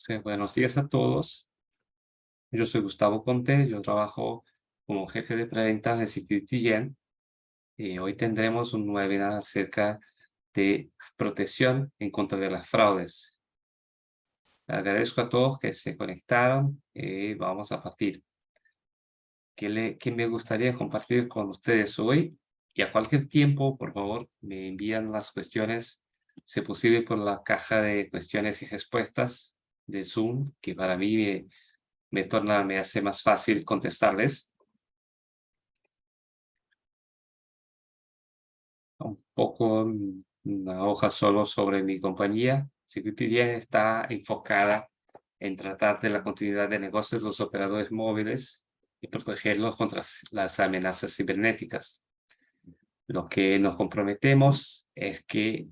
Sí, buenos días a todos. Yo soy Gustavo Conte, yo trabajo como jefe de preventa de SecurityGen y hoy tendremos un webinar acerca de protección en contra de las fraudes. Agradezco a todos que se conectaron y vamos a partir. ¿Qué me gustaría compartir con ustedes hoy? Y a cualquier tiempo, por favor, me envían las cuestiones, si es posible, por la caja de cuestiones y respuestas de Zoom, que para mí me hace más fácil contestarles. Un poco una hoja solo sobre mi compañía. SecurityDien está enfocada en tratar de la continuidad de negocios de los operadores móviles y protegerlos contra las amenazas cibernéticas. Lo que nos comprometemos es que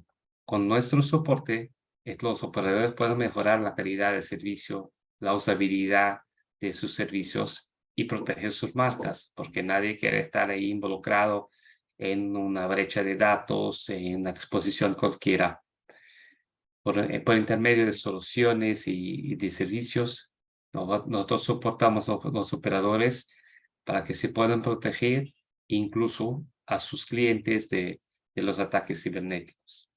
con nuestro soporte, los operadores puedan mejorar la calidad del servicio, la usabilidad de sus servicios y proteger sus marcas, porque nadie quiere estar ahí involucrado en una brecha de datos, en una exposición cualquiera. Por intermedio de soluciones y de servicios, nosotros soportamos a los operadores para que se puedan proteger incluso a sus clientes de los ataques cibernéticos.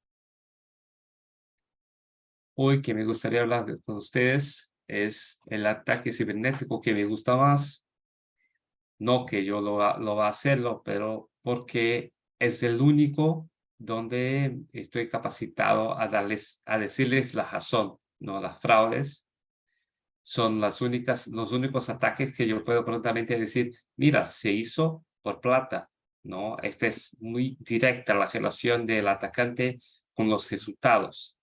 Hoy que me gustaría hablar con ustedes es el ataque cibernético que me gusta más, no que yo lo va a hacerlo, pero porque es el único donde estoy capacitado a decirles la razón, no las fraudes. Son los únicos ataques que yo puedo prontamente decir, mira, se hizo por plata, ¿no? Esta es muy directa la relación del atacante con los resultados.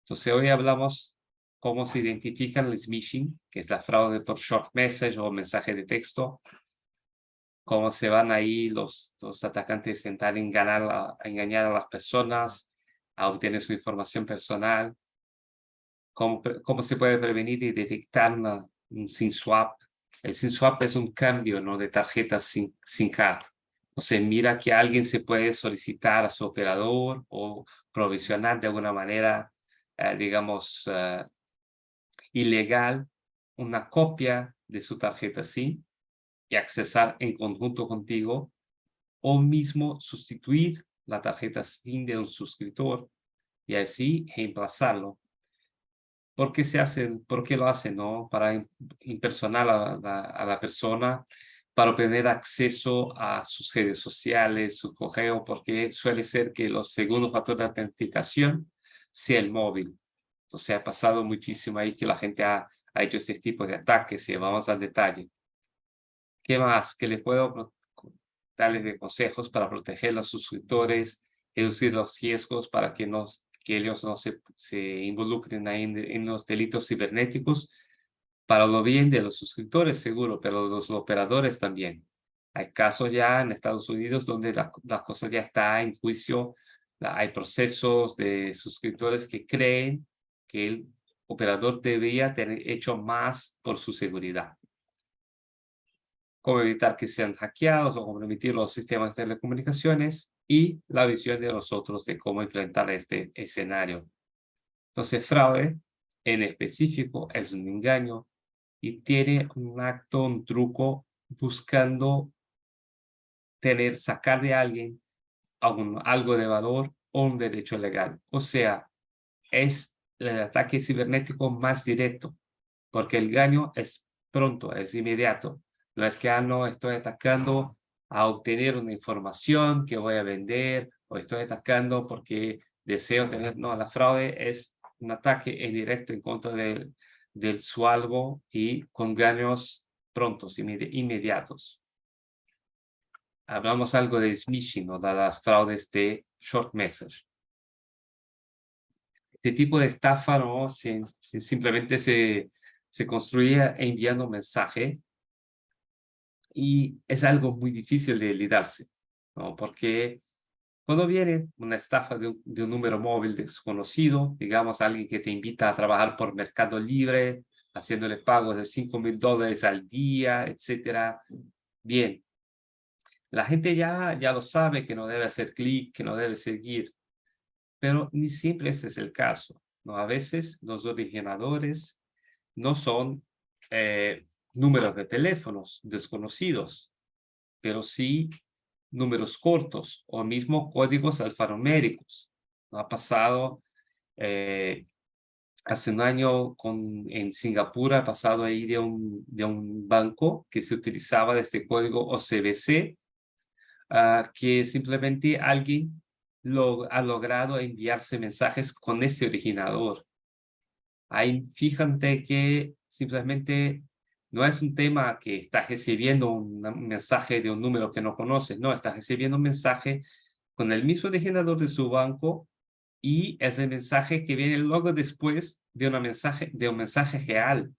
Entonces, hoy hablamos cómo se identifican el smishing, que es la fraude por short message o mensaje de texto, cómo se van ahí los atacantes a intentar engañar a las personas, a obtener su información personal, cómo se puede prevenir y detectar un SIM swap. El SIM swap es un cambio, ¿no?, de tarjetas sin card. O sea, mira que alguien se puede solicitar a su operador o provisionar de alguna manera, digamos, ilegal, una copia de su tarjeta SIM y accesar en conjunto contigo, o mismo sustituir la tarjeta SIM de un suscriptor y así reemplazarlo. ¿Por qué lo hacen, no? Para impersonar a la persona, para obtener acceso a sus redes sociales, su correo, porque suele ser que los segundos factores de autenticación sea el móvil. Entonces ha pasado muchísimo ahí que la gente ha hecho este tipo de ataques y vamos al detalle. ¿Qué más? ¿Qué les puedo darles de consejos para proteger a los suscriptores, reducir los riesgos para que ellos no se involucren ahí en los delitos cibernéticos, para lo bien de los suscriptores seguro, pero de los operadores también? Hay casos ya en Estados Unidos donde la cosa ya está en juicio, hay procesos de suscriptores que creen que el operador debía tener hecho más por su seguridad. Cómo evitar que sean hackeados o comprometer los sistemas de telecomunicaciones y la visión de nosotros de cómo enfrentar este escenario. Entonces, fraude en específico es un engaño y tiene un acto, un truco buscando sacar de alguien algo de valor o un derecho legal. O sea, es el ataque cibernético más directo, porque el engaño es pronto, es inmediato. No es que, no, estoy atacando a obtener una información que voy a vender, o estoy atacando porque deseo tener, no, la fraude es un ataque en directo en contra del su algo y con daños prontos, inmediatos. Hablamos algo de smishing, o de las fraudes de short message. Este tipo de estafa, ¿no? Simplemente se construía enviando un mensaje y es algo muy difícil de lidarse, ¿no? Porque cuando viene una estafa de un número móvil desconocido, digamos alguien que te invita a trabajar por Mercado Libre, haciéndole pagos de $5,000 al día, etcétera. Bien, la gente ya lo sabe que no debe hacer clic, que no debe seguir, pero ni siempre ese es el caso, ¿no? A veces los originadores no son números de teléfonos desconocidos, pero sí números cortos o mismo códigos alfanuméricos. Ha pasado hace un año en Singapur, ha pasado ahí de un banco que se utilizaba de este código OCBC, que simplemente alguien ha logrado enviarse mensajes con ese originador. Ahí fíjate que simplemente no es un tema que estás recibiendo un mensaje de un número que no conoces, no, estás recibiendo un mensaje con el mismo originador de su banco y es el mensaje que viene luego después de un mensaje real.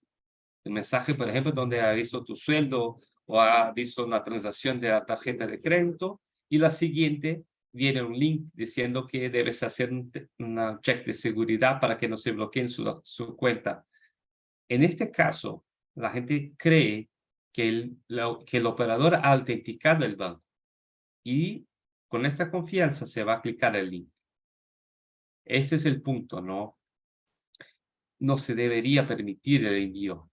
Un mensaje, por ejemplo, donde ha visto tu sueldo o ha visto una transacción de la tarjeta de crédito y la siguiente viene un link diciendo que debes hacer una check de seguridad para que no se bloqueen su cuenta. En este caso, la gente cree que que el operador ha autenticado el banco y con esta confianza se va a clicar el link. Este es el punto, ¿no? No se debería permitir el envío.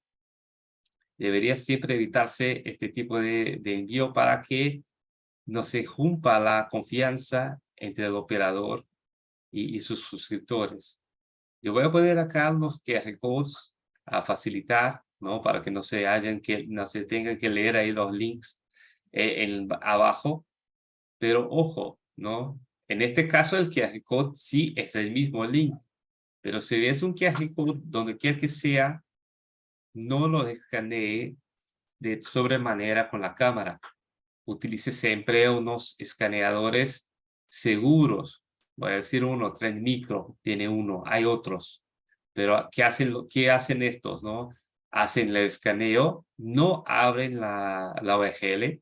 Debería siempre evitarse este tipo de envío para que no se junta la confianza entre el operador y sus suscriptores. Yo voy a poner acá unos QR codes a facilitar, ¿no? Para que no se tengan que leer ahí los links abajo. Pero ojo, ¿no? En este caso el QR code sí es el mismo link. Pero si es un QR code donde quiera que sea, no lo escanee de sobremanera con la cámara. Utilice siempre unos escaneadores seguros. Voy a decir uno, Trend Micro tiene uno, hay otros. Pero ¿qué hacen estos, no? Hacen el escaneo, no abren la ORGL,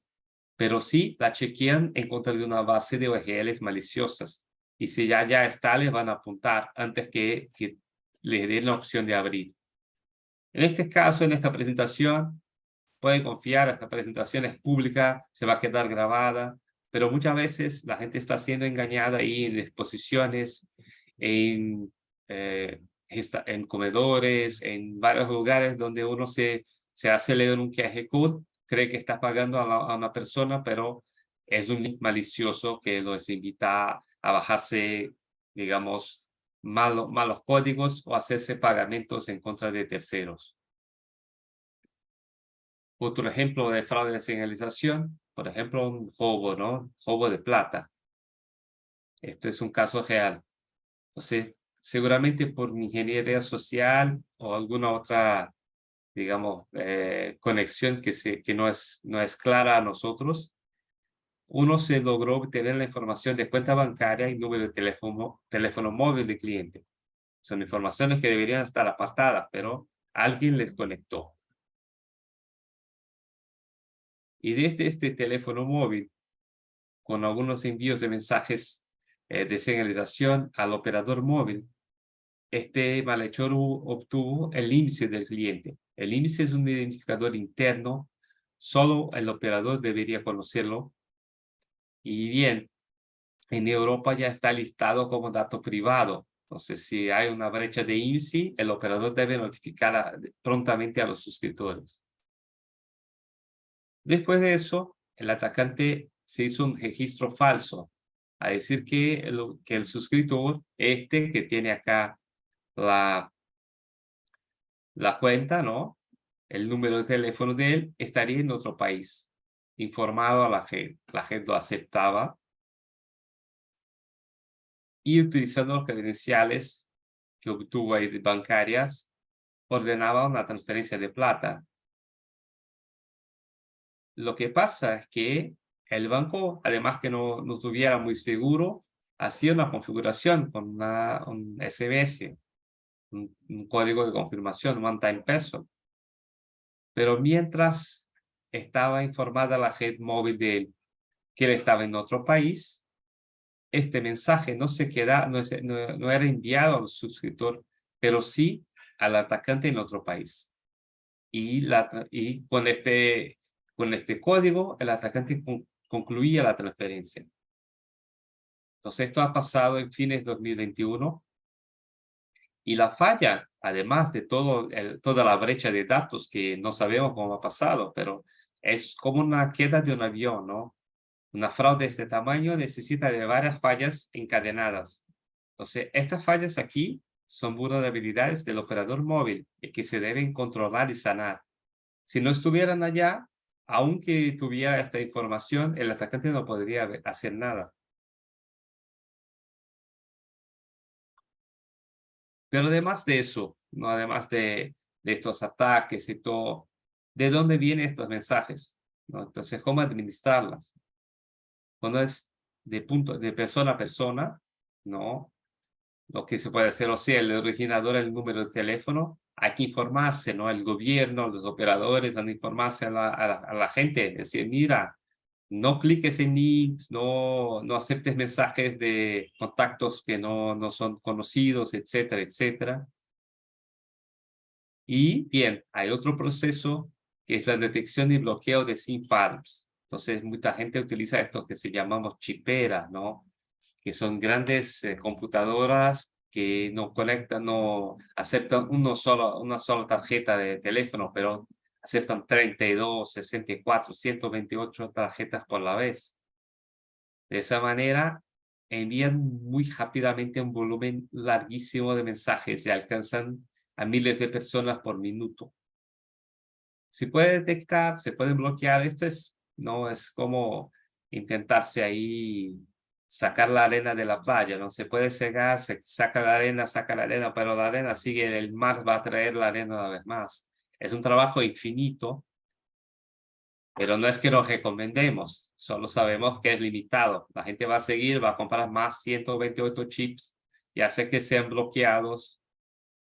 pero sí la chequean en contra de una base de ORGLs maliciosas. Y si ya está, les van a apuntar antes que les den la opción de abrir. En este caso, en esta presentación, puede confiar, esta presentación es pública, se va a quedar grabada, pero muchas veces la gente está siendo engañada ahí en exposiciones, en, en comedores, en varios lugares donde uno se hace leer un QR code, cree que está pagando a una persona, pero es un link malicioso que los invita a bajarse, digamos, malos códigos o hacerse pagamentos en contra de terceros. Otro ejemplo de fraude de señalización, por ejemplo, un robo, ¿no? Robo de plata. Esto es un caso real. Entonces, seguramente por ingeniería social o alguna otra, digamos, conexión que no es clara a nosotros, uno se logró obtener la información de cuenta bancaria y número de teléfono móvil del cliente. Son informaciones que deberían estar apartadas, pero alguien les conectó. Y desde este teléfono móvil, con algunos envíos de mensajes de señalización al operador móvil, este malhechor obtuvo el índice del cliente. El índice es un identificador interno, solo el operador debería conocerlo. Y bien, en Europa ya está listado como dato privado. Entonces, si hay una brecha de índice, el operador debe notificar prontamente a los suscriptores. Después de eso, el atacante se hizo un registro falso, a decir que el suscriptor, que tiene acá la cuenta, ¿no? El número de teléfono de él, estaría en otro país, informado a la gente. La gente lo aceptaba y utilizando los credenciales que obtuvo ahí de bancarias, ordenaba una transferencia de plata. Lo que pasa es que el banco, además que no estuviera muy seguro, hacía una configuración con un SMS, un código de confirmación, un one-time password. Pero mientras estaba informada la red móvil de él que él estaba en otro país, este mensaje no era enviado al suscriptor, pero sí al atacante en otro país. Y con este código, el atacante concluía la transferencia. Entonces, esto ha pasado en fines de 2021 y la falla además de toda la brecha de datos que no sabemos cómo ha pasado, pero es como una queda de un avión, ¿no? Una fraude de este tamaño necesita de varias fallas encadenadas. Entonces, estas fallas aquí son vulnerabilidades del operador móvil y que se deben controlar y sanar. Si no estuvieran allá, aunque tuviera esta información, el atacante no podría hacer nada. Pero además de eso, ¿no? Además de estos ataques y todo, ¿de dónde vienen estos mensajes? ¿No? Entonces, ¿cómo administrarlas? Cuando es de persona a persona, ¿no? Lo que se puede hacer, o sea, el originador, el número de teléfono, hay que informarse, ¿no? El gobierno, los operadores han de informarse a la gente, decir, mira, no cliques en links, no aceptes mensajes de contactos que no son conocidos, etcétera, etcétera. Y bien, hay otro proceso que es la detección y bloqueo de SIM farms. Entonces, mucha gente utiliza esto que se llamamos chiperas, ¿no? Que son grandes computadoras que no conectan, no aceptan una sola tarjeta de teléfono, pero aceptan 32, 64, 128 tarjetas por la vez. De esa manera, envían muy rápidamente un volumen larguísimo de mensajes y alcanzan a miles de personas por minuto. Se puede detectar, se pueden bloquear. Esto no es como intentarse ahí sacar la arena de la playa, no se puede cegar, se saca la arena, pero la arena sigue, el mar va a traer la arena una vez más. Es un trabajo infinito, pero no es que lo recomendemos, solo sabemos que es limitado. La gente va a seguir, va a comprar más 128 chips y hace que sean bloqueados,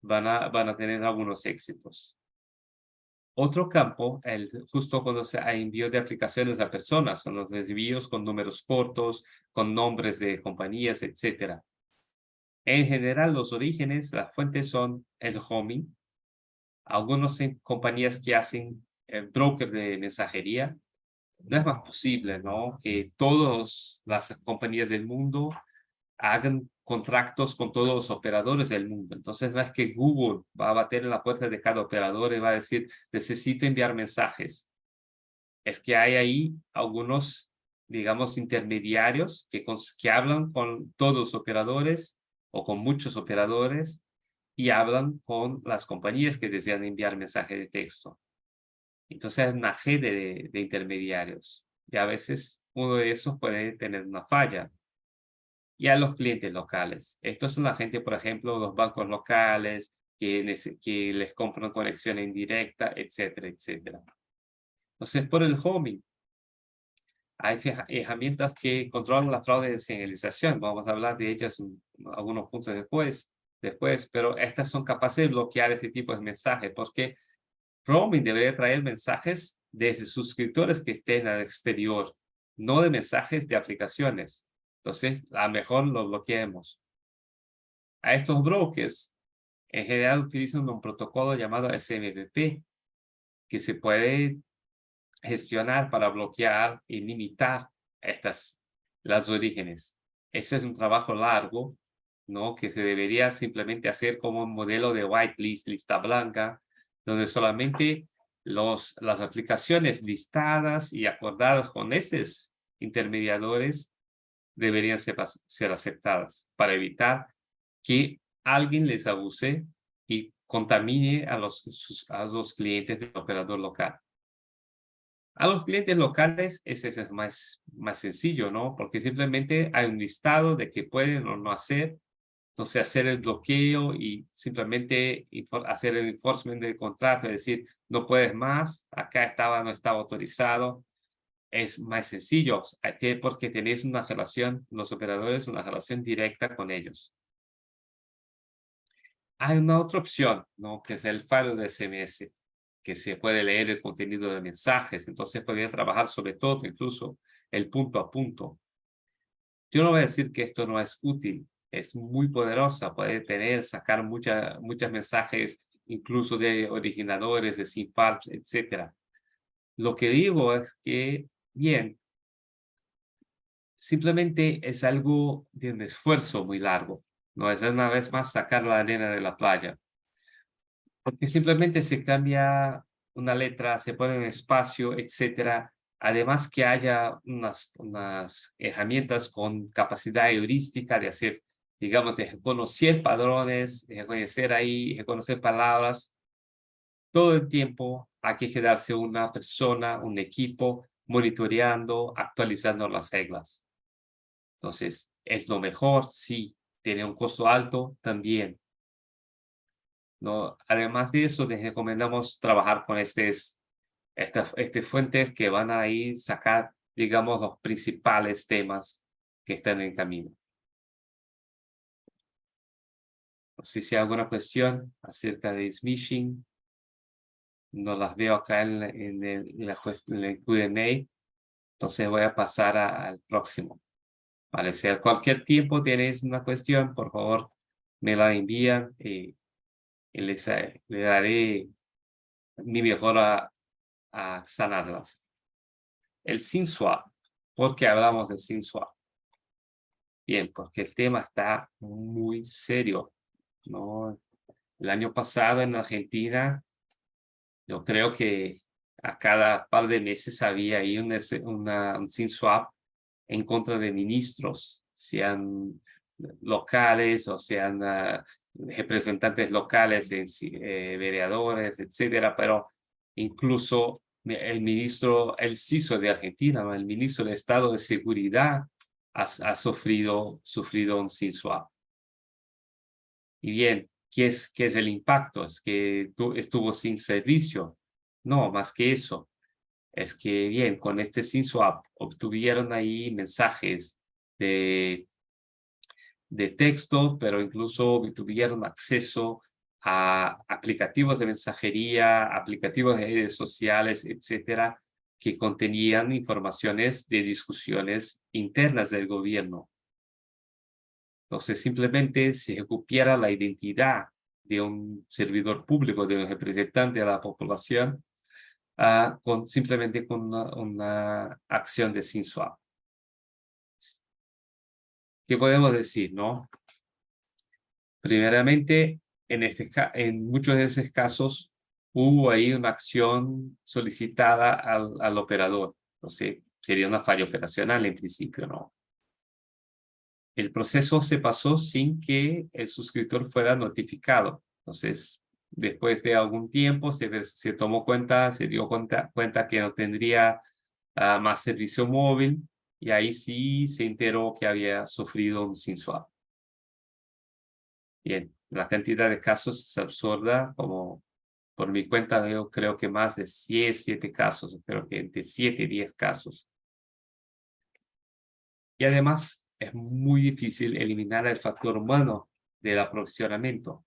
van a tener algunos éxitos. Otro campo, justo cuando se hay envío de aplicaciones a personas, son los envíos con números cortos, con nombres de compañías, etcétera. En general, los orígenes, las fuentes son el homing, algunas compañías que hacen el broker de mensajería. No es más posible, ¿no? Que todas las compañías del mundo hagan contratos con todos los operadores del mundo. Entonces, no es que Google va a bater en la puerta de cada operador y va a decir, necesito enviar mensajes. Es que hay ahí algunos, digamos, intermediarios que hablan con todos los operadores o con muchos operadores y hablan con las compañías que desean enviar mensaje de texto. Entonces, hay una red de intermediarios y a veces uno de esos puede tener una falla. Y a los clientes locales. Estos son la gente, por ejemplo, los bancos locales que les compran conexión indirecta, etcétera, etcétera. Entonces, por el homing, hay herramientas que controlan la fraude de señalización. Vamos a hablar de ellas en algunos puntos después, pero estas son capaces de bloquear este tipo de mensajes, porque roaming debería traer mensajes desde suscriptores que estén al exterior, no de mensajes de aplicaciones. Entonces, a lo mejor lo bloqueemos. A estos brokers, en general utilizan un protocolo llamado SMTP, que se puede gestionar para bloquear y limitar las orígenes. Ese es un trabajo largo, ¿no? Que se debería simplemente hacer como un modelo de whitelist, lista blanca, donde solamente las aplicaciones listadas y acordadas con estos intermediadores deberían ser aceptadas para evitar que alguien les abuse y contamine a los clientes del operador local. A los clientes locales ese es más sencillo, ¿no? Porque simplemente hay un listado de qué pueden o no hacer. Entonces, hacer el bloqueo y simplemente hacer el enforcement del contrato, es decir, no puedes más, acá no estaba autorizado, es más sencillo, porque tenéis una relación, los operadores, una relación directa con ellos. Hay una otra opción, ¿no? Que es el file de SMS, que se puede leer el contenido de mensajes, entonces podría trabajar sobre todo, incluso el punto a punto. Yo no voy a decir que esto no es útil, es muy poderosa, puede sacar muchos mensajes, incluso de originadores, de SIM cards, etc. Lo que digo es que, bien, simplemente es algo de un esfuerzo muy largo, no es una vez más sacar la arena de la playa. Porque simplemente se cambia una letra, se pone un espacio, etcétera. Además que haya unas herramientas con capacidad heurística de hacer, digamos, de reconocer padrones, de reconocer ahí, reconocer palabras. Todo el tiempo hay que quedarse una persona, un equipo, monitoreando, actualizando las reglas. Entonces, ¿es lo mejor? Sí. ¿Tiene un costo alto? También. ¿No? Además de eso, les recomendamos trabajar con estas fuentes que van a ir sacar, digamos, los principales temas que están en camino. No sé si hay alguna cuestión acerca de smishing. No las veo acá en el Q&A. Entonces voy a pasar al próximo. Vale, si a cualquier tiempo tienes una cuestión, por favor, me la envían y le daré mi mejor a sanarlas. El SIN-swap. ¿Por qué hablamos del SIN-swap? Bien, porque el tema está muy serio, ¿no? El año pasado en Argentina, yo creo que a cada par de meses había ahí un SIN-swap en contra de ministros, sean locales o sean representantes locales, vereadores, etcétera, pero incluso el ministro, el CISO de Argentina, ¿no? El ministro de Estado de Seguridad ha sufrido un SIN-swap. Y bien, qué es el impacto? ¿Es que estuvo sin servicio? No, más que eso. Es que, bien, con este SIN-swap obtuvieron ahí mensajes de, de texto, pero incluso tuvieron acceso a aplicativos de mensajería, aplicativos de redes sociales, etcétera, que contenían informaciones de discusiones internas del gobierno. Entonces, simplemente se recupera la identidad de un servidor público, de un representante de la población, simplemente con una acción de SIN-swap. ¿Qué podemos decir, no? Primeramente, en muchos de esos casos, hubo ahí una acción solicitada al operador. Entonces, sería una falla operacional en principio, ¿no? El proceso se pasó sin que el suscriptor fuera notificado. Entonces, después de algún tiempo, se tomó cuenta, se dio cuenta que no tendría más servicio móvil y ahí sí se enteró que había sufrido un SIN-swap. Bien, la cantidad de casos es absurda, como por mi cuenta yo creo que más de 7 casos, creo que entre 7 y 10 casos. Y además es muy difícil eliminar el factor humano del aprovisionamiento.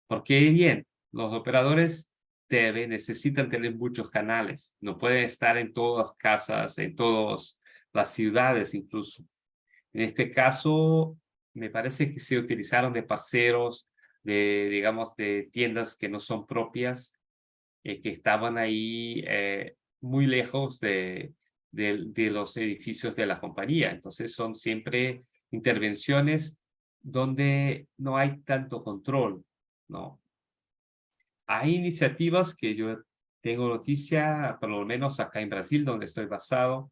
Porque bien, los operadores necesitan tener muchos canales, no pueden estar en todas las casas, en todas las ciudades incluso. En este caso, me parece que se utilizaron de parceros, digamos, de tiendas que no son propias, que estaban ahí muy lejos de los edificios de la compañía. Entonces son siempre intervenciones donde no hay tanto control, ¿no? Hay iniciativas que yo tengo noticia, por lo menos acá en Brasil, donde estoy basado,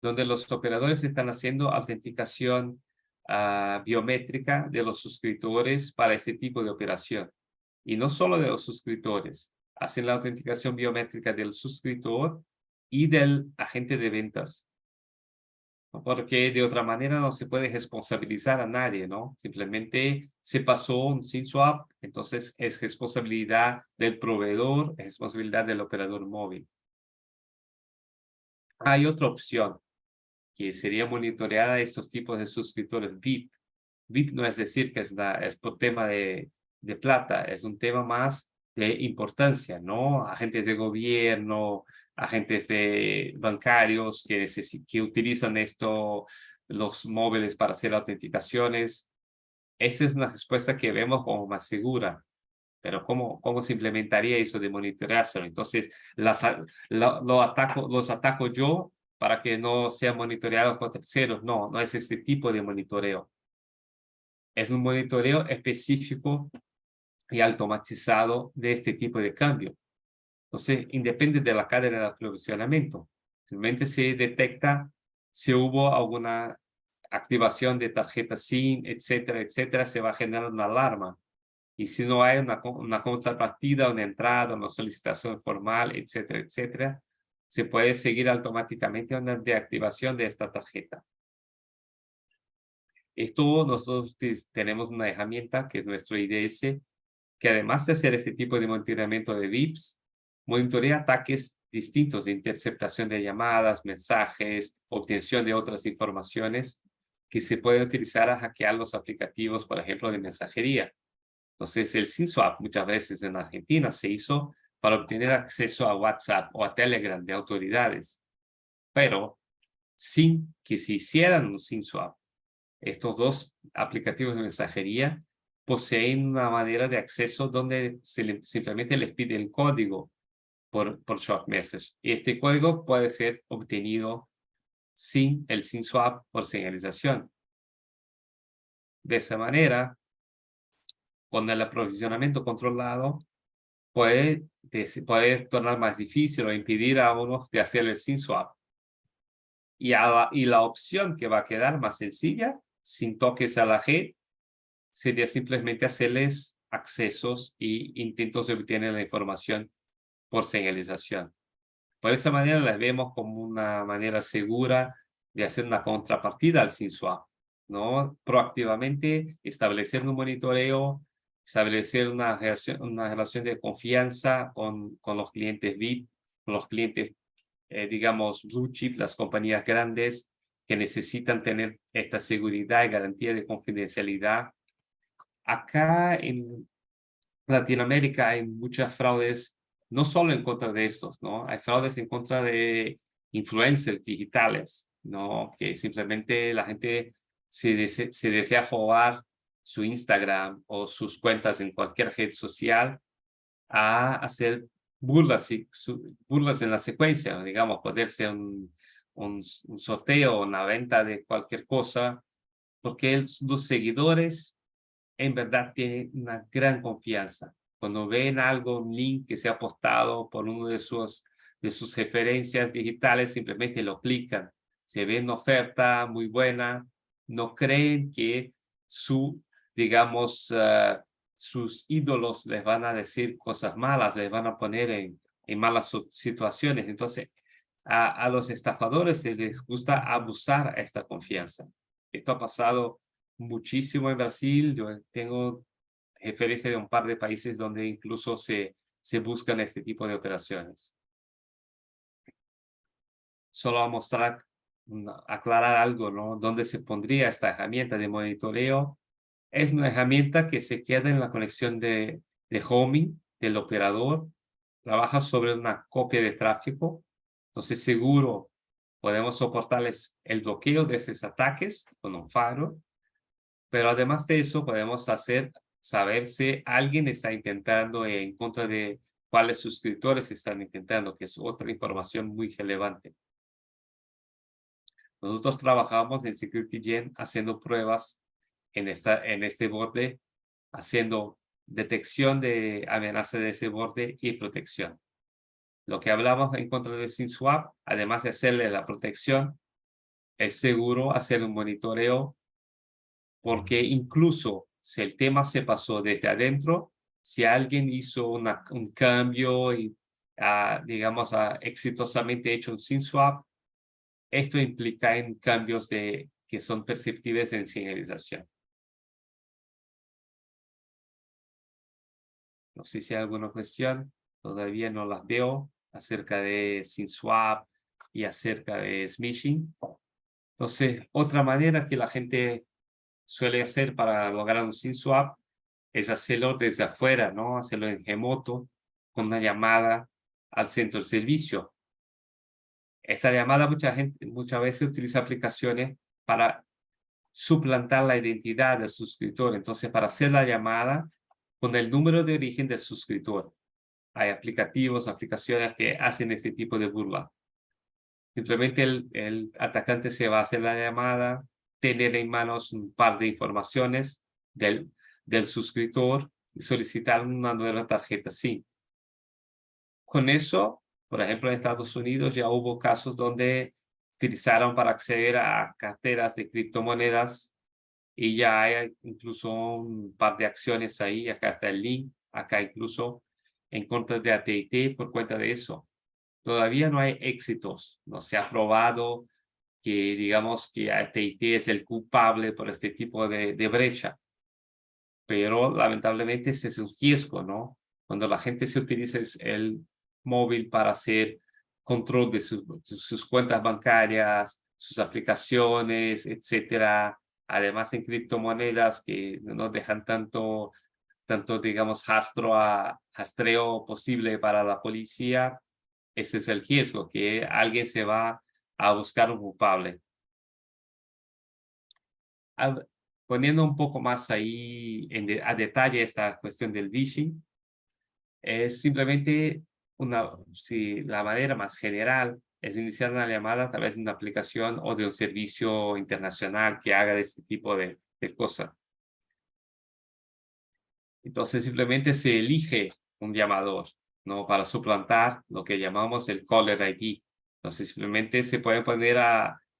donde los operadores están haciendo autenticación biométrica de los suscriptores para este tipo de operación. Y no solo de los suscriptores, hacen la autenticación biométrica del suscriptor y del agente de ventas. ¿No? Porque de otra manera no se puede responsabilizar a nadie, ¿no? Simplemente se pasó un SIN-swap, entonces es responsabilidad del proveedor, es responsabilidad del operador móvil. Hay otra opción, que sería monitorear a estos tipos de suscriptores VIP. VIP no es decir que es por tema de plata, es un tema más de importancia, ¿no? Agentes de gobierno, agentes bancarios que utilizan los móviles para hacer autenticaciones. Esta es una respuesta que vemos como más segura. Pero ¿cómo se implementaría eso de monitorearse? Entonces, los ataco yo para que no sea monitoreado por terceros. No, no es este tipo de monitoreo. Es un monitoreo específico y automatizado de este tipo de cambio. Entonces, independe de la cadena de aprovisionamiento. Simplemente se detecta si hubo alguna activación de tarjeta SIM, etcétera, etcétera, se va a generar una alarma. Y si no hay una contrapartida, una entrada, una solicitación formal, etcétera, etcétera, se puede seguir automáticamente una deactivación de esta tarjeta. Esto nosotros tenemos una herramienta que es nuestro IDS, que además de hacer este tipo de monitoramiento de VIPs, monitorea ataques distintos de interceptación de llamadas, mensajes, obtención de otras informaciones que se pueden utilizar a hackear los aplicativos, por ejemplo, de mensajería. Entonces, el SIM swap muchas veces en Argentina se hizo para obtener acceso a WhatsApp o a Telegram de autoridades, pero sin que se hicieran un SIM swap. Estos dos aplicativos de mensajería poseen una manera de acceso donde simplemente les pide el código por short message. Y este código puede ser obtenido sin el SIM swap por señalización. De esa manera, con el aprovisionamiento controlado, puede tornar más difícil o impedir a unos de hacer el SIM swap. Y la opción que va a quedar más sencilla, sin toques a la red, sería simplemente hacerles accesos y intentos de obtener la información por señalización. Por esa manera las vemos como una manera segura de hacer una contrapartida al SIM swap, ¿no? Proactivamente establecer un monitoreo, establecer una relación de confianza con los clientes VIP, con los clientes, digamos, blue chip, las compañías grandes que necesitan tener esta seguridad y garantía de confidencialidad. Acá en Latinoamérica hay muchas fraudes, no solo en contra de estos, ¿no? Hay fraudes en contra de influencers digitales, ¿no? Que simplemente la gente se desea robar su Instagram o sus cuentas en cualquier red social a hacer burlas, burlas en la secuencia, digamos, poder ser un sorteo o una venta de cualquier cosa, porque los seguidores en verdad tienen una gran confianza. Cuando ven algo, un link que se ha postado por uno de sus referencias digitales, simplemente lo clican. Se ve una oferta muy buena, no creen que digamos, sus ídolos les van a decir cosas malas, les van a poner en malas situaciones. Entonces, a los estafadores se les gusta abusar a esta confianza. Esto ha pasado muchísimo en Brasil. Yo tengo referencia de un par de países donde incluso se buscan este tipo de operaciones. Solo a mostrar, aclarar algo, ¿no? ¿Dónde se pondría esta herramienta de monitoreo? Es una herramienta que se queda en la conexión de homing del operador. Trabaja sobre una copia de tráfico. Entonces, seguro podemos soportarles el bloqueo de esos ataques con un firewall. Pero además de eso, podemos saber si alguien está intentando en contra de cuáles suscriptores están intentando, que es otra información muy relevante. Nosotros trabajamos en SecurityGen haciendo pruebas en este borde, haciendo detección de amenazas de ese borde y protección. Lo que hablamos en contra de SIM swap, además de hacerle la protección, es seguro hacer un monitoreo, porque incluso si el tema se pasó desde adentro, si alguien hizo un cambio y, digamos, ha exitosamente hecho un SIM swap, esto implica en cambios que son perceptibles en señalización. No sé si hay alguna cuestión, todavía no las veo, acerca de SIM swap y acerca de smishing. Entonces, otra manera que la gente suele hacer para lograr un SIM swap es hacerlo desde afuera, ¿no? Hacerlo en remoto, con una llamada al centro de servicio. Esta llamada muchas veces utiliza aplicaciones para suplantar la identidad del suscriptor. Entonces, para hacer la llamada con el número de origen del suscriptor. Hay aplicaciones que hacen este tipo de burla. Simplemente el atacante se va a hacer la llamada, tener en manos un par de informaciones del suscriptor, y solicitar una nueva tarjeta SIM. Con eso, por ejemplo, en Estados Unidos ya hubo casos donde utilizaron para acceder a carteras de criptomonedas y ya hay incluso un par de acciones ahí, acá está el link, acá incluso en contra de AT&T por cuenta de eso. Todavía no hay éxitos, no se ha probado que digamos que AT&T es el culpable por este tipo de brecha, pero lamentablemente ese es un riesgo, ¿no? Cuando la gente se utiliza el móvil para hacer control de sus cuentas bancarias, sus aplicaciones, etcétera. Además en criptomonedas que no dejan tanto digamos, rastreo posible para la policía, ese es el riesgo, que alguien se va a buscar un culpable. Al- Poniendo un poco más ahí a detalle esta cuestión del phishing, es simplemente si la manera más general es iniciar una llamada a través de una aplicación o de un servicio internacional que haga de este tipo de cosas. Entonces simplemente se elige un llamador, ¿no? Para suplantar lo que llamamos el caller ID. Entonces simplemente se puede poner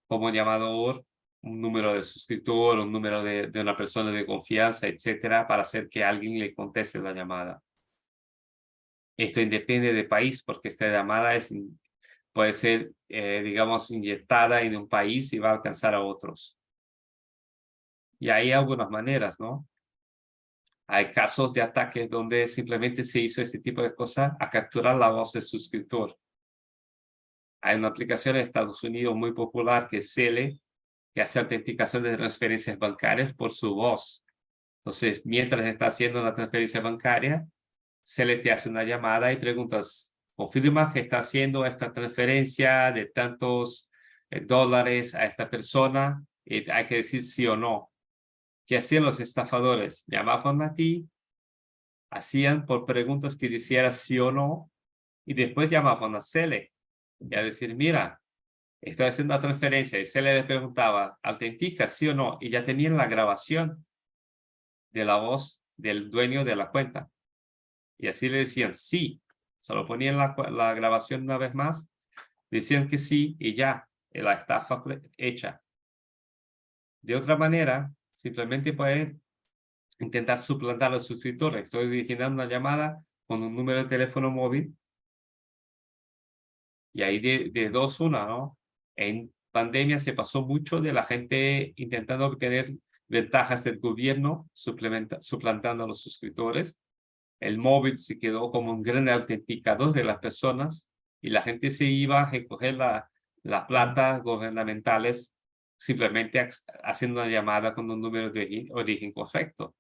como llamador un número de suscriptor, un número de una persona de confianza, etcétera, para hacer que alguien le conteste la llamada. Esto independe de país, porque esta llamada puede ser, digamos, inyectada en un país y va a alcanzar a otros. Y hay algunas maneras, ¿no? Hay casos de ataques donde simplemente se hizo este tipo de cosas a capturar la voz del suscriptor. Hay una aplicación en Estados Unidos muy popular que es Cele, que hace autenticación de transferencias bancarias por su voz. Entonces, mientras está haciendo una transferencia bancaria, Cele te hace una llamada y preguntas, ¿confirma que está haciendo esta transferencia de tantos dólares a esta persona? Y hay que decir sí o no. ¿Qué hacían los estafadores? Llamaban a ti, hacían por preguntas que hicieras sí o no, y después llamaban a Cele y a decir, mira, estoy haciendo la transferencia, y Cele le preguntaba, ¿autentica sí o no? Y ya tenían la grabación de la voz del dueño de la cuenta. Y así le decían sí, solo ponían la grabación una vez más, decían que sí y ya, la estafa hecha. De otra manera, simplemente pueden intentar suplantar a los suscriptores. Estoy dirigiendo una llamada con un número de teléfono móvil y ahí de dos una, ¿no? En pandemia se pasó mucho de la gente intentando obtener ventajas del gobierno, suplantando a los suscriptores. El móvil se quedó como un gran autenticador de las personas y la gente se iba a recoger la plata gubernamentales simplemente haciendo una llamada con un número de origen correcto.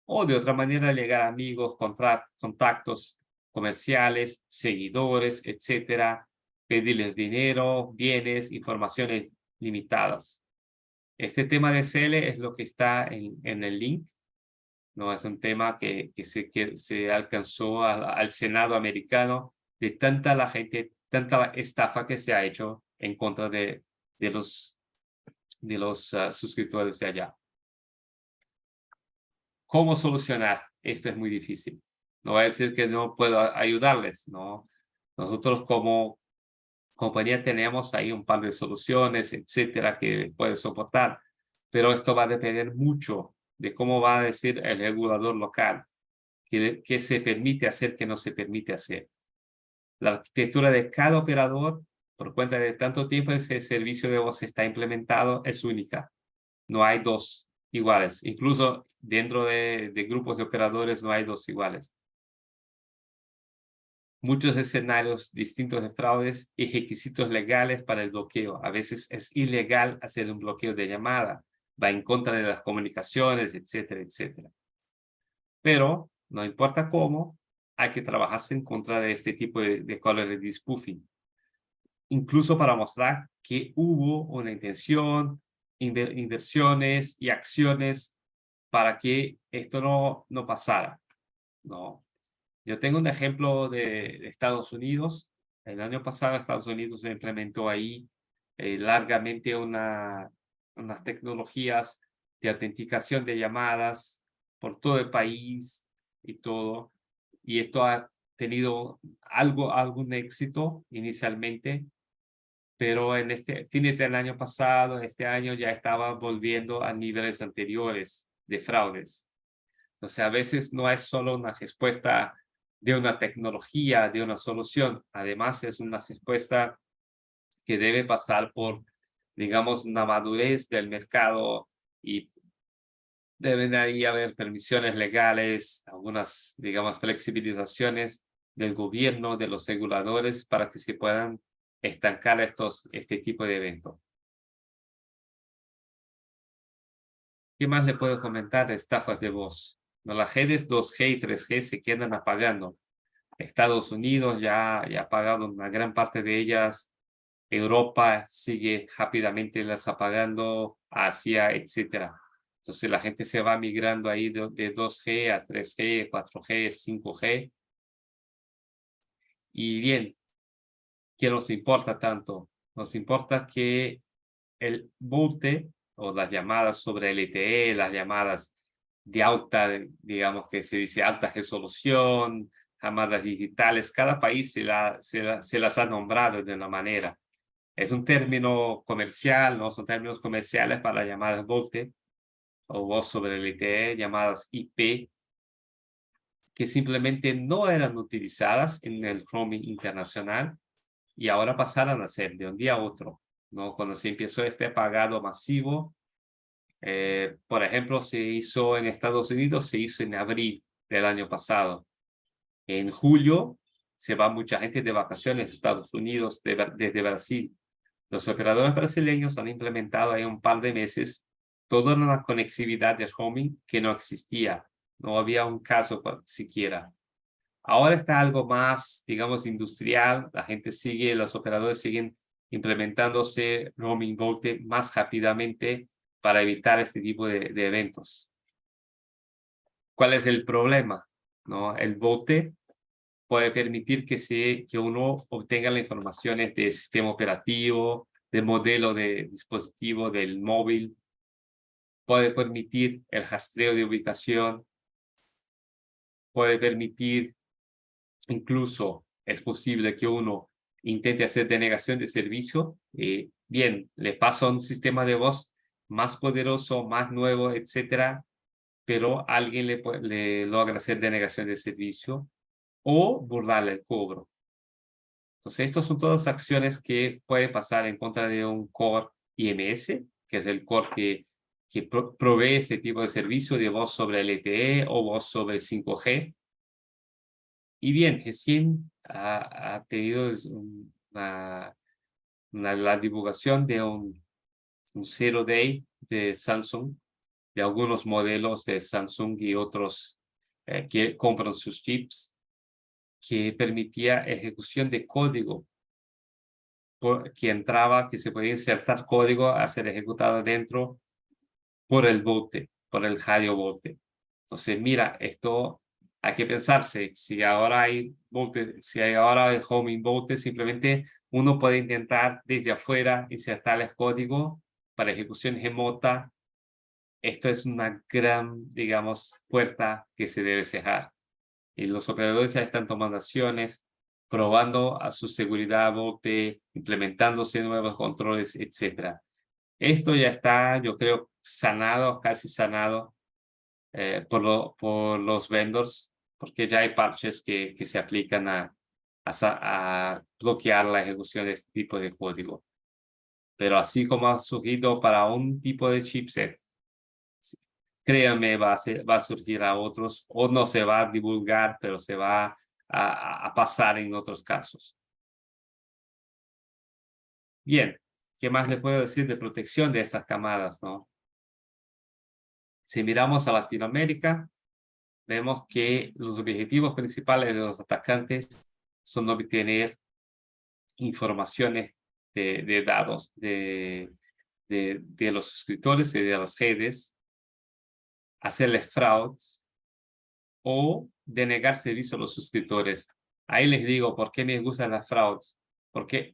O de otra manera llegar a amigos, contactos comerciales, seguidores, etcétera, pedirles dinero, bienes, informaciones limitadas. Este tema de CL es lo que está en el link. No es un tema que se alcanzó al Senado americano de tanta la gente, tanta estafa que se ha hecho en contra de los suscriptores de allá. ¿Cómo solucionar? Esto es muy difícil. No voy a decir que no puedo ayudarles, ¿no? Nosotros como compañía tenemos ahí un par de soluciones, etcétera, que puede soportar, pero esto va a depender mucho de cómo va a decir el regulador local, qué se permite hacer, qué no se permite hacer. La arquitectura de cada operador, por cuenta de tanto tiempo ese servicio de voz está implementado, es única. No hay dos iguales. Incluso dentro de grupos de operadores no hay dos iguales. Muchos escenarios distintos de fraudes y requisitos legales para el bloqueo. A veces es ilegal hacer un bloqueo de llamada. Va en contra de las comunicaciones, etcétera, etcétera. Pero no importa cómo, hay que trabajarse en contra de este tipo de caller ID spoofing. Incluso para mostrar que hubo una intención, inversiones y acciones para que esto no pasara, ¿no? Yo tengo un ejemplo de Estados Unidos. El año pasado Estados Unidos implementó ahí largamente unas tecnologías de autenticación de llamadas por todo el país, y todo. Y esto ha tenido algún éxito inicialmente, pero en fines del año pasado, este año ya estaba volviendo a niveles anteriores de fraudes. Entonces, a veces no es solo una respuesta de una tecnología, de una solución. Además, es una respuesta que debe pasar por, digamos, una madurez del mercado y deben ahí haber permisiones legales, algunas, digamos, flexibilizaciones del gobierno, de los reguladores, para que se puedan estancar este tipo de eventos. ¿Qué más le puedo comentar de estafas de voz? No, las redes 2G y 3G se quedan apagando. Estados Unidos ya ha apagado una gran parte de ellas. Europa sigue rápidamente las apagando, Asia, etcétera. Entonces la gente se va migrando ahí de 2G a 3G, 4G, 5G. Y bien, ¿qué nos importa tanto? Nos importa que el bote o las llamadas sobre LTE, las llamadas de alta, digamos que se dice alta resolución, llamadas digitales, cada país se las ha nombrado de una manera. Es un término comercial, ¿no? Son términos comerciales para llamadas VoLTE o voz sobre LTE, llamadas IP, que simplemente no eran utilizadas en el roaming internacional y ahora pasaron a ser de un día a otro, ¿no? Cuando se empezó este apagado masivo, por ejemplo, se hizo en Estados Unidos, se hizo en abril del año pasado. En julio se va mucha gente de vacaciones a Estados Unidos desde Brasil. Los operadores brasileños han implementado ahí un par de meses toda una conectividad de roaming que no existía. No había un caso siquiera. Ahora está algo más, digamos, industrial. La gente sigue, los operadores siguen implementándose roaming VoLTE más rápidamente para evitar este tipo de eventos. ¿Cuál es el problema? ¿No? El VoLTE puede permitir que uno obtenga las informaciones del sistema operativo, del modelo de dispositivo, del móvil. Puede permitir el rastreo de ubicación. Puede permitir, incluso es posible que uno intente hacer denegación de servicio. Bien, le pasa un sistema de voz más poderoso, más nuevo, etcétera, pero alguien le logra hacer denegación de servicio o burlarle el cobro. Entonces, estas son todas acciones que pueden pasar en contra de un core IMS, que es el core que provee este tipo de servicio de voz sobre LTE o voz sobre 5G. Y bien, recién ha tenido la divulgación de un Zero Day de Samsung, de algunos modelos de Samsung y otros que compran sus chips, que permitía ejecución de código que se podía insertar código a ser ejecutado dentro por el bote, por el radio bote. Entonces, mira, esto hay que pensarse, si hay ahora el homing bote, simplemente uno puede intentar desde afuera insertar el código para ejecución remota. Esto es una gran, digamos, puerta que se debe cerrar. Y los operadores ya están tomando acciones, probando a su seguridad bote, implementándose nuevos controles, etcétera. Esto ya está, yo creo, sanado, casi sanado por los vendors, porque ya hay parches que se aplican a bloquear la ejecución de este tipo de código. Pero así como ha surgido para un tipo de chipset, créanme, va a surgir a otros, o no se va a divulgar, pero se va a pasar en otros casos. Bien, ¿qué más le puedo decir de protección de estas camadas, no? Si miramos a Latinoamérica, vemos que los objetivos principales de los atacantes son obtener informaciones de datos de los suscriptores y de las redes, hacerles fraudes o denegar servicio a los suscriptores. Ahí les digo por qué me gustan las fraudes. Porque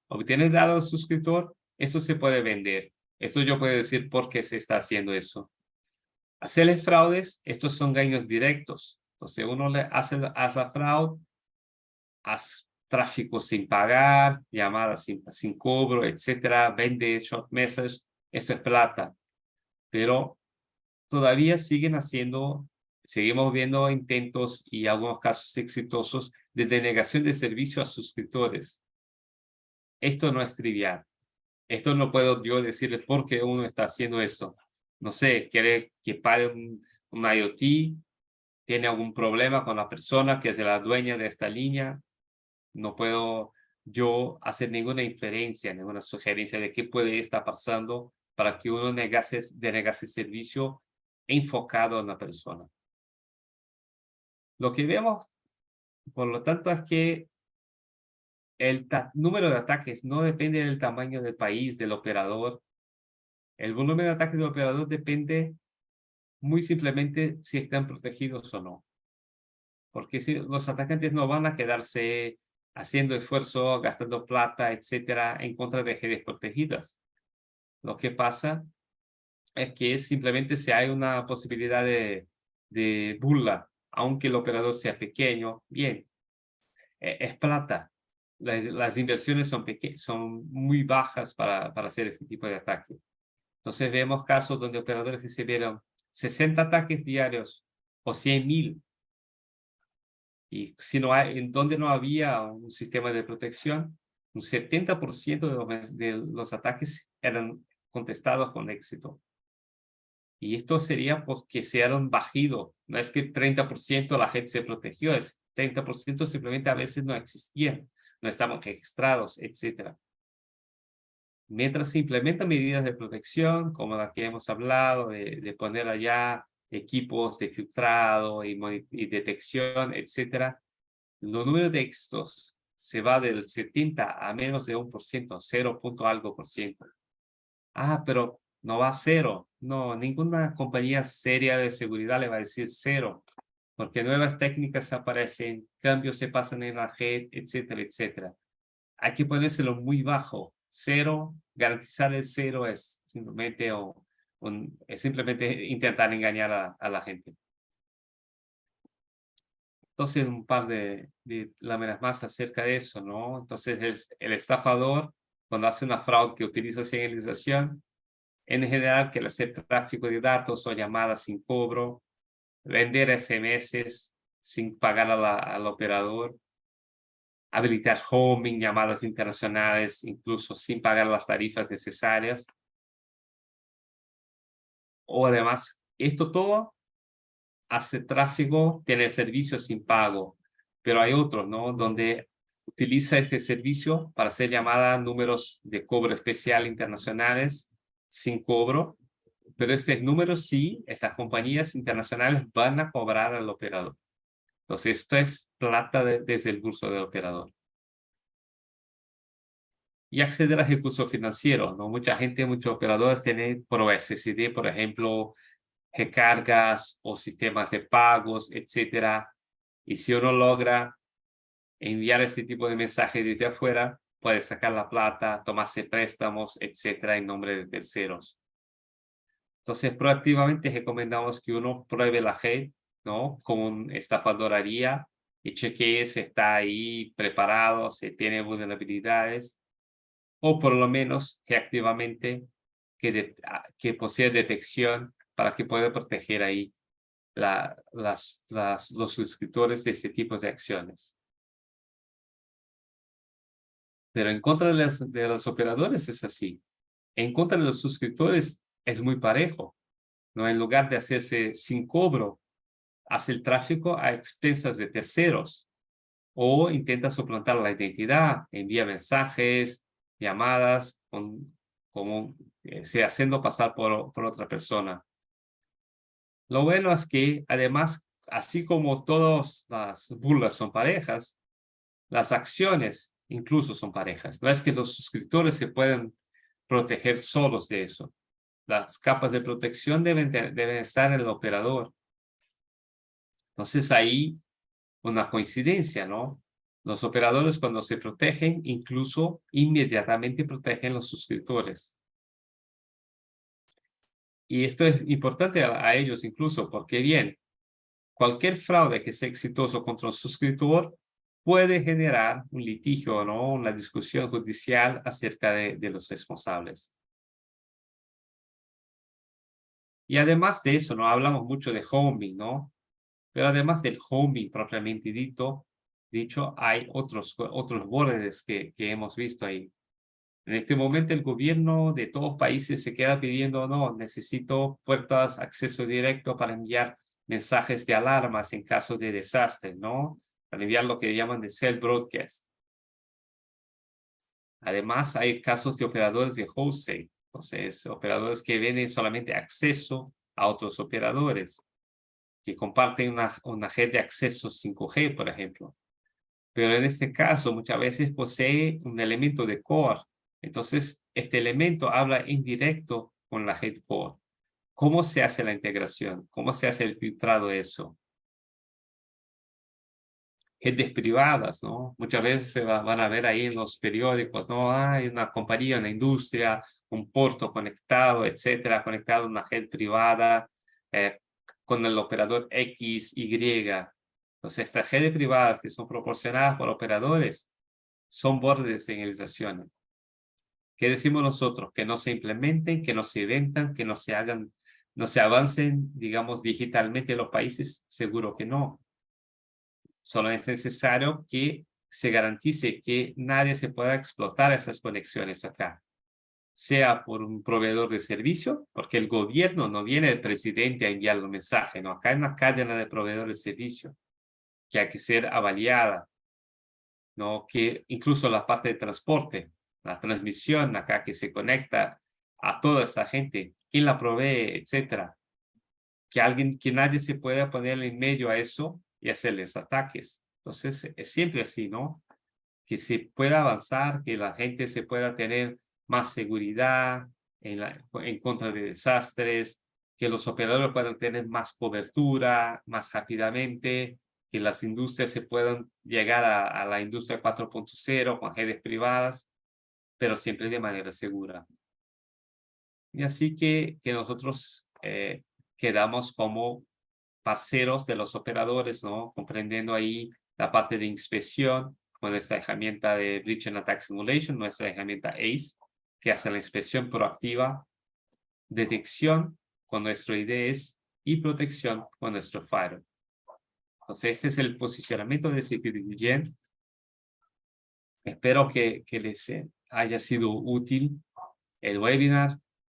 obtener datos del suscriptor, esto se puede vender. Esto yo puedo decir por qué se está haciendo eso. Hacerles fraudes, estos son daños directos. Entonces uno le hace fraude, hace tráfico sin pagar, llamadas sin cobro, etcétera, vende short message, esto es plata. Pero todavía seguimos viendo intentos y algunos casos exitosos de denegación de servicio a suscriptores. Esto no es trivial. Esto no puedo yo decirle por qué uno está haciendo esto. No sé, quiere que pague un IoT, tiene algún problema con la persona que es la dueña de esta línea. No puedo yo hacer ninguna inferencia, ninguna sugerencia de qué puede estar pasando para que uno denegase servicio enfocado en la persona. Lo que vemos, por lo tanto, es que el número de ataques no depende del tamaño del país, del operador. El volumen de ataques del operador depende muy simplemente si están protegidos o no. Porque si los atacantes no van a quedarse haciendo esfuerzo, gastando plata, etcétera, en contra de redes protegidas. Lo que pasa es que simplemente si hay una posibilidad de burla, aunque el operador sea pequeño, bien, es plata. Las inversiones son muy bajas para hacer este tipo de ataque. Entonces vemos casos donde operadores recibieron 60 ataques diarios o 100.000. Y si no hay, en donde no había un sistema de protección, un 70% de los ataques eran contestados con éxito. Y esto sería porque se han bajado. No es que 30% la gente se protegió, es 30% simplemente a veces no existían, no estaban registrados, etc. Mientras se implementan medidas de protección, como las que hemos hablado, de poner allá equipos de filtrado y detección, etc., los números de éxitos se va del 70 a menos de 1%, 0 punto algo por ciento. Ah, pero no va a cero. No, ninguna compañía seria de seguridad le va a decir cero, porque nuevas técnicas aparecen, cambios se pasan en la red, etcétera, etcétera. Hay que ponérselo muy bajo. Cero, garantizar el cero es simplemente, es simplemente intentar engañar a la gente. Entonces, un par de láminas más acerca de eso, ¿no? Entonces, el estafador, cuando hace una fraude que utiliza señalización, en general que hacer tráfico de datos o llamadas sin cobro, vender SMS sin pagar al operador, habilitar homing, llamadas internacionales, incluso sin pagar las tarifas necesarias. O además, esto todo hace tráfico, tiene servicios sin pago, pero hay otros, ¿no? Donde utiliza este servicio para hacer llamadas a números de cobro especial internacionales sin cobro, pero estos números sí, estas compañías internacionales van a cobrar al operador. Entonces, esto es plata desde el bolso del operador. Y acceder a recursos financieros, ¿no? Mucha gente, muchos operadores tienen por USSD, por ejemplo, recargas o sistemas de pagos, etcétera. Y si uno logra enviar este tipo de mensajes desde afuera, puede sacar la plata, tomarse préstamos, etcétera, en nombre de terceros. Entonces, proactivamente recomendamos que uno pruebe la red, ¿no? Como un estafador haría y chequee si está ahí preparado, si tiene vulnerabilidades, o por lo menos reactivamente que posee detección para que pueda proteger ahí los suscriptores de este tipo de acciones. Pero en contra de los operadores es así. En contra de los suscriptores es muy parejo, ¿no? En lugar de hacerse sin cobro, hace el tráfico a expensas de terceros o intenta suplantar la identidad, envía mensajes, llamadas, como haciendo pasar por otra persona. Lo bueno es que además, así como todas las burlas son parejas, las acciones incluso son parejas. No es que los suscriptores se pueden proteger solos de eso. Las capas de protección deben estar en el operador. Entonces ahí una coincidencia, ¿no? Los operadores cuando se protegen, incluso inmediatamente protegen los suscriptores. Y esto es importante a ellos incluso, porque bien, cualquier fraude que sea exitoso contra un suscriptor puede generar un litigio, ¿no? Una discusión judicial acerca de los responsables. Y además de eso, ¿no? Hablamos mucho de homing, ¿no? Pero además del homing propiamente dicho, hay otros bordes que hemos visto ahí. En este momento el gobierno de todos los países se queda pidiendo, no, necesito puertas, acceso directo para enviar mensajes de alarmas en caso de desastre, ¿no? Para enviar lo que llaman de cell broadcast. Además, hay casos de operadores de wholesale, entonces, operadores que venden solamente acceso a otros operadores, que comparten una red de acceso 5G, por ejemplo. Pero en este caso, muchas veces posee un elemento de core. Entonces, este elemento habla en directo con la red core. ¿Cómo se hace la integración? ¿Cómo se hace el filtrado de eso? Redes privadas, ¿no? Muchas veces van a ver ahí en los periódicos, ¿no? Hay una compañía, una industria, un puerto conectado, etcétera, conectado a una red privada eh, con el operador X, Y. Entonces, estas redes privadas que son proporcionadas por operadores son bordes de señalización. ¿Qué decimos nosotros? Que no se implementen, que no se vendan, que no se hagan, no se avancen, digamos, digitalmente en los países. Seguro que no. Solo es necesario que se garantice que nadie se pueda explotar esas conexiones acá, sea por un proveedor de servicio, porque el gobierno no viene el presidente a enviar un mensaje, no, acá hay una cadena de proveedores de servicio que hay que ser avaliada, no, que incluso la parte de transporte, la transmisión acá que se conecta a toda esta gente, quién la provee, etcétera, que nadie se pueda poner en medio a eso y hacerles ataques. Entonces, es siempre así, ¿no? Que se pueda avanzar, que la gente se pueda tener más seguridad en contra de desastres, que los operadores puedan tener más cobertura más rápidamente, que las industrias se puedan llegar a la industria 4.0 con redes privadas, pero siempre de manera segura. Y así que nosotros quedamos como parceros de los operadores, ¿no? Comprendiendo ahí la parte de inspección con nuestra herramienta de Breach and Attack Simulation, nuestra herramienta ACE, que hace la inspección proactiva, detección con nuestro IDS y protección con nuestro Firewall. Entonces, este es el posicionamiento de SecurityGen. Espero que les haya sido útil el webinar.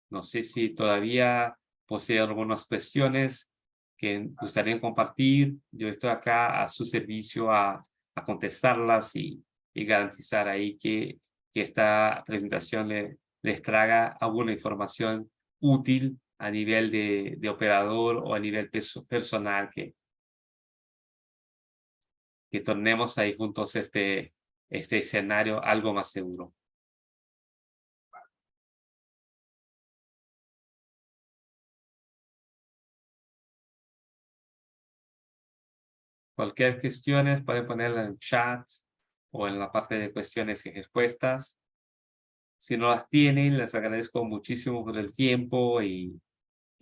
No sé si todavía posee algunas cuestiones que gustaría compartir. Yo estoy acá a su servicio a contestarlas y garantizar ahí que esta presentación les traiga alguna información útil a nivel de operador o a nivel personal, que tornemos ahí juntos este escenario algo más seguro. Cualquier cuestiones pueden ponerla en el chat o en la parte de cuestiones y respuestas. Si no las tienen, les agradezco muchísimo por el tiempo y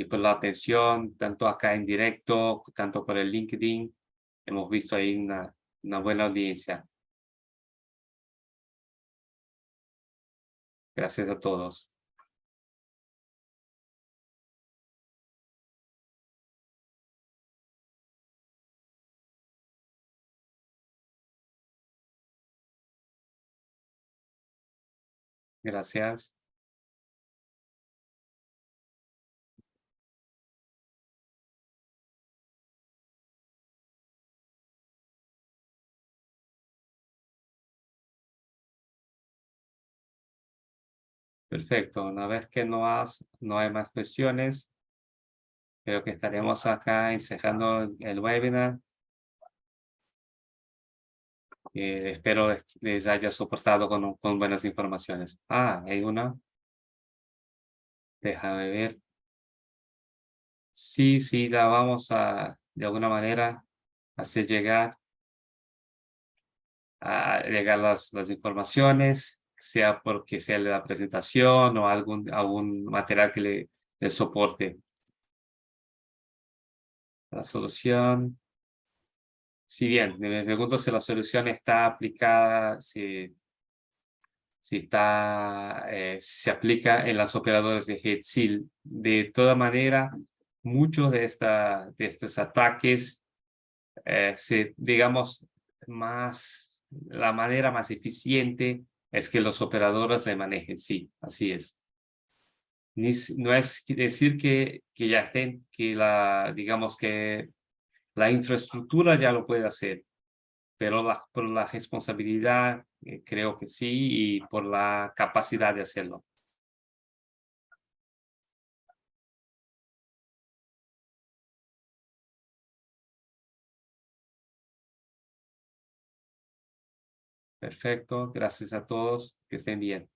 por la atención, tanto acá en directo, tanto por el LinkedIn. Hemos visto ahí una buena audiencia. Gracias a todos. Gracias. Perfecto. Una vez que no hay más cuestiones, creo que estaremos acá encerrando el webinar. Espero les haya soportado con buenas informaciones. Hay una. Déjame ver. Sí, sí, la vamos de alguna manera, hacer llegar las informaciones, sea porque sea la presentación o algún material que le soporte. La solución. Si bien, me pregunto si la solución está aplicada, si se aplica en las operadoras de red. Sí, de toda manera, muchos de estos ataques, digamos, la manera más eficiente es que los operadores se manejen. Sí, así es. No es decir que ya estén, digamos que la infraestructura ya lo puede hacer, pero por la responsabilidad, creo que sí, y por la capacidad de hacerlo. Perfecto, gracias a todos, que estén bien.